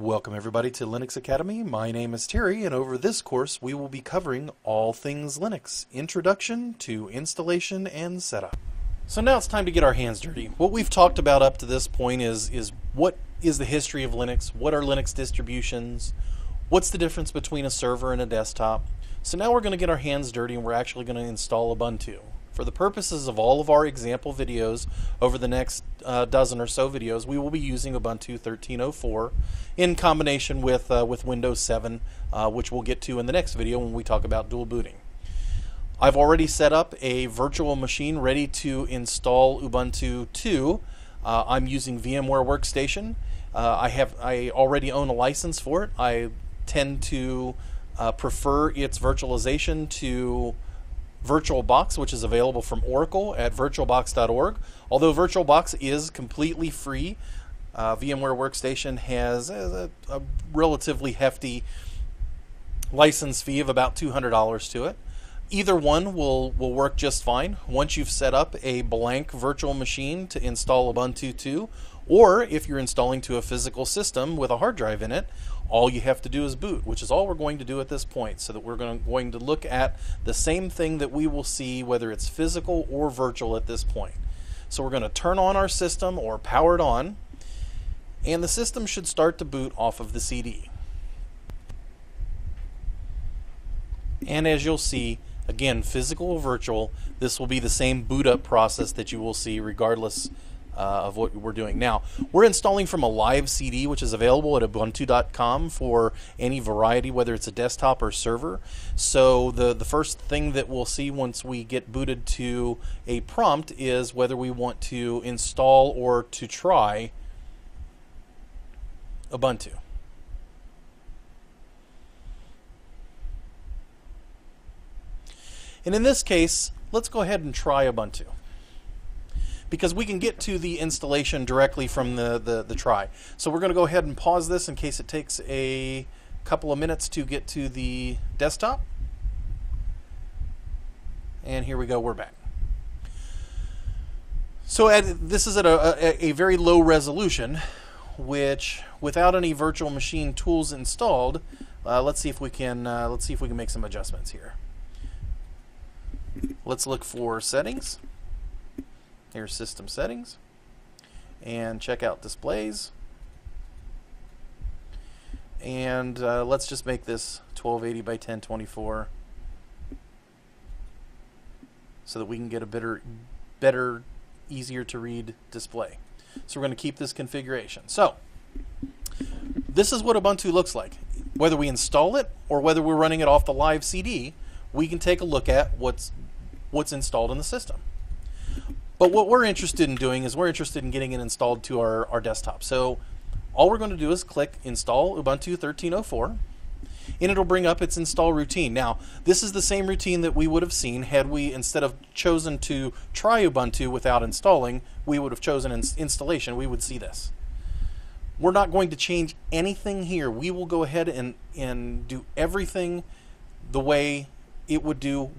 Welcome everybody to Linux Academy. My name is Terry, and over this course we will be covering all things Linux, introduction to installation and setup. So now it's time to get our hands dirty. What we've talked about up to this point is what is the history of Linux, what are Linux distributions, what's the difference between a server and a desktop. So now we're going to get our hands dirty and we're actually going to install Ubuntu. For the purposes of all of our example videos over the next dozen or so videos, we will be using Ubuntu 13.04 in combination with Windows 7, which we'll get to in the next video when we talk about dual booting. I've already set up a virtual machine ready to install Ubuntu 2. I'm using VMware Workstation. I already own a license for it. I tend to prefer its virtualization to VirtualBox, which is available from Oracle at virtualbox.org. Although VirtualBox is completely free, VMware Workstation has a relatively hefty license fee of about $200 to it. Either one will work just fine once you've set up a blank virtual machine to install Ubuntu 2, or if you're installing to a physical system with a hard drive in it, all you have to do is boot, which is all we're going to do at this point, so that we're going to look at the same thing that we will see whether it's physical or virtual at this point. So we're going to turn on our system or power it on, and the system should start to boot off of the CD. And as you'll see, again, physical or virtual, this will be the same boot up process that you will see regardless of what we're doing. Now, we're installing from a live CD, which is available at ubuntu.com for any variety, whether it's a desktop or server. So the first thing that we'll see once we get booted to a prompt is whether we want to install or to try Ubuntu. And in this case, let's go ahead and try Ubuntu, because we can get to the installation directly from the try. So we're going to go ahead and pause this in case it takes a couple of minutes to get to the desktop. And here we go, we're back. So this is at a very low resolution, which without any virtual machine tools installed, let's see if we can make some adjustments here. Let's look for settings. Here's system settings, and check out displays, and let's just make this 1280 by 1024 so that we can get a better, easier to read display. So we're going to keep this configuration. So this is what Ubuntu looks like. Whether we install it or whether we're running it off the live CD, we can take a look at what's installed in the system. But what we're interested in doing is we're interested in getting it installed to our desktop. So all we're going to do is click Install Ubuntu 13.04, and it'll bring up its install routine. Now, this is the same routine that we would have seen had we, instead of chosen to try Ubuntu without installing, we would have chosen installation. We would see this. We're not going to change anything here. We will go ahead and do everything the way it would do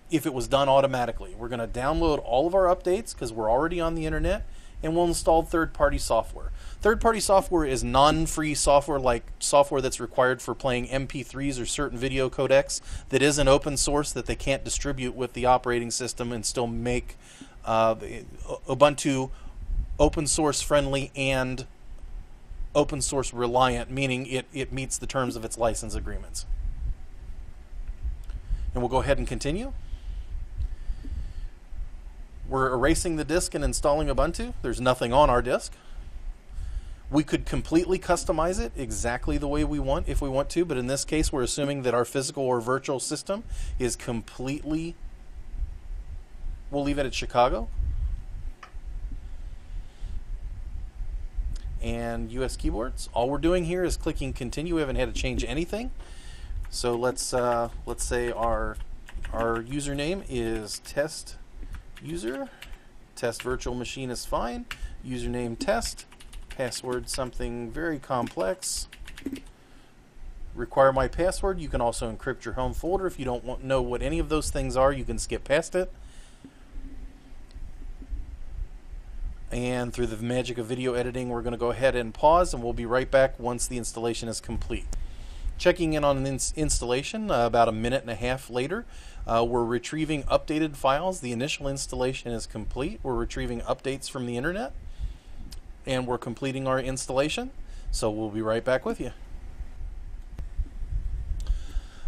if it was done automatically. We're going to download all of our updates because we're already on the internet, and we'll install third-party software. Third-party software is non-free software, like software that's required for playing MP3s or certain video codecs that isn't open source, that they can't distribute with the operating system and still make Ubuntu open source friendly and open source reliant, meaning it meets the terms of its license agreements. And we'll go ahead and continue. We're erasing the disk and installing Ubuntu. There's nothing on our disk. We could completely customize it exactly the way we want if we want to, but in this case we're assuming that our physical or virtual system is completely, we'll leave it at Chicago. And US keyboards. All we're doing here is clicking continue. We haven't had to change anything. So let's say our username is test user. Test virtual machine is fine. Username test. Password something very complex. Require my password. You can also encrypt your home folder. If you don't know what any of those things are, you can skip past it. and through the magic of video editing, we're going to go ahead and pause, and we'll be right back once the installation is complete. Checking in on an installation about a minute and a half later. We're retrieving updated files. The initial installation is complete. We're retrieving updates from the internet, and we're completing our installation. So we'll be right back with you.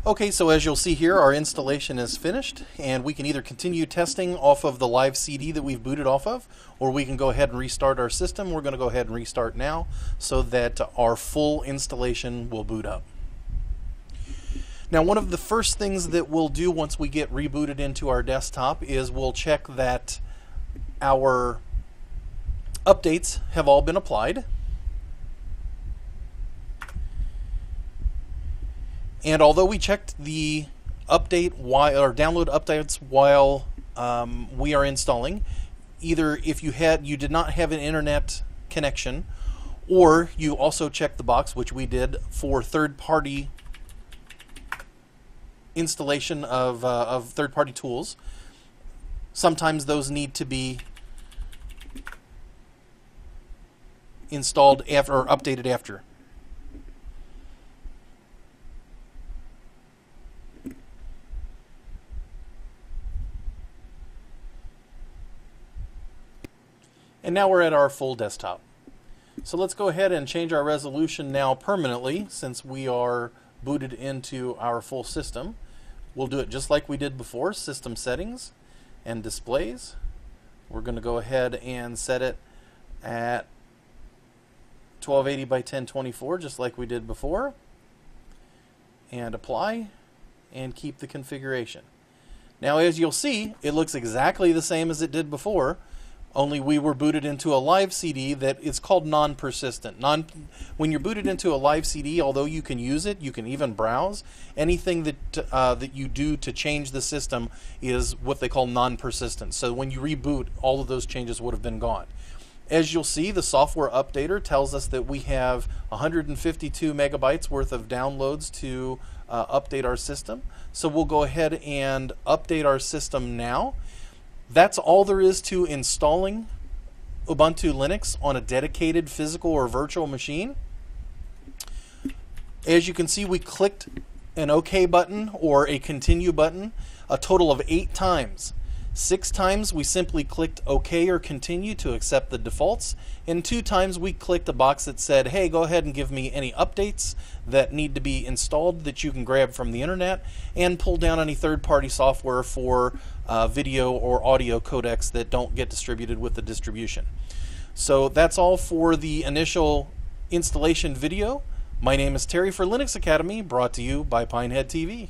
Okay, so as you'll see here, our installation is finished, and we can either continue testing off of the live CD that we've booted off of, or we can go ahead and restart our system. We're going to go ahead and restart now so that our full installation will boot up. Now, one of the first things that we'll do once we get rebooted into our desktop is we'll check that our updates have all been applied. And although we checked the update or download updates while we are installing, either if you did not have an internet connection, or you also checked the box, which we did, for third-party installation of third-party tools. Sometimes those need to be installed after or updated after. And now we're at our full desktop. So let's go ahead and change our resolution now permanently, since we are booted into our full system. We'll do it just like we did before, System Settings and Displays. We're going to go ahead and set it at 1280 by 1024, just like we did before, and Apply, and keep the configuration. Now, as you'll see, it looks exactly the same as it did before, only we were booted into a live CD that is called non-persistent. When you're booted into a live CD, although you can use it, you can even browse, anything that you do to change the system is what they call non-persistent. So when you reboot, all of those changes would have been gone. As you'll see, the software updater tells us that we have 152 megabytes worth of downloads to update our system. So we'll go ahead and update our system now. That's all there is to installing Ubuntu Linux on a dedicated physical or virtual machine. As you can see, we clicked an OK button or a continue button a total of 8 times. 6 times we simply clicked OK or continue to accept the defaults, and 2 times we clicked a box that said, hey, go ahead and give me any updates that need to be installed that you can grab from the internet, and pull down any third-party software for video or audio codecs that don't get distributed with the distribution. So that's all for the initial installation video. My name is Terry for Linux Academy, brought to you by Pinehead TV.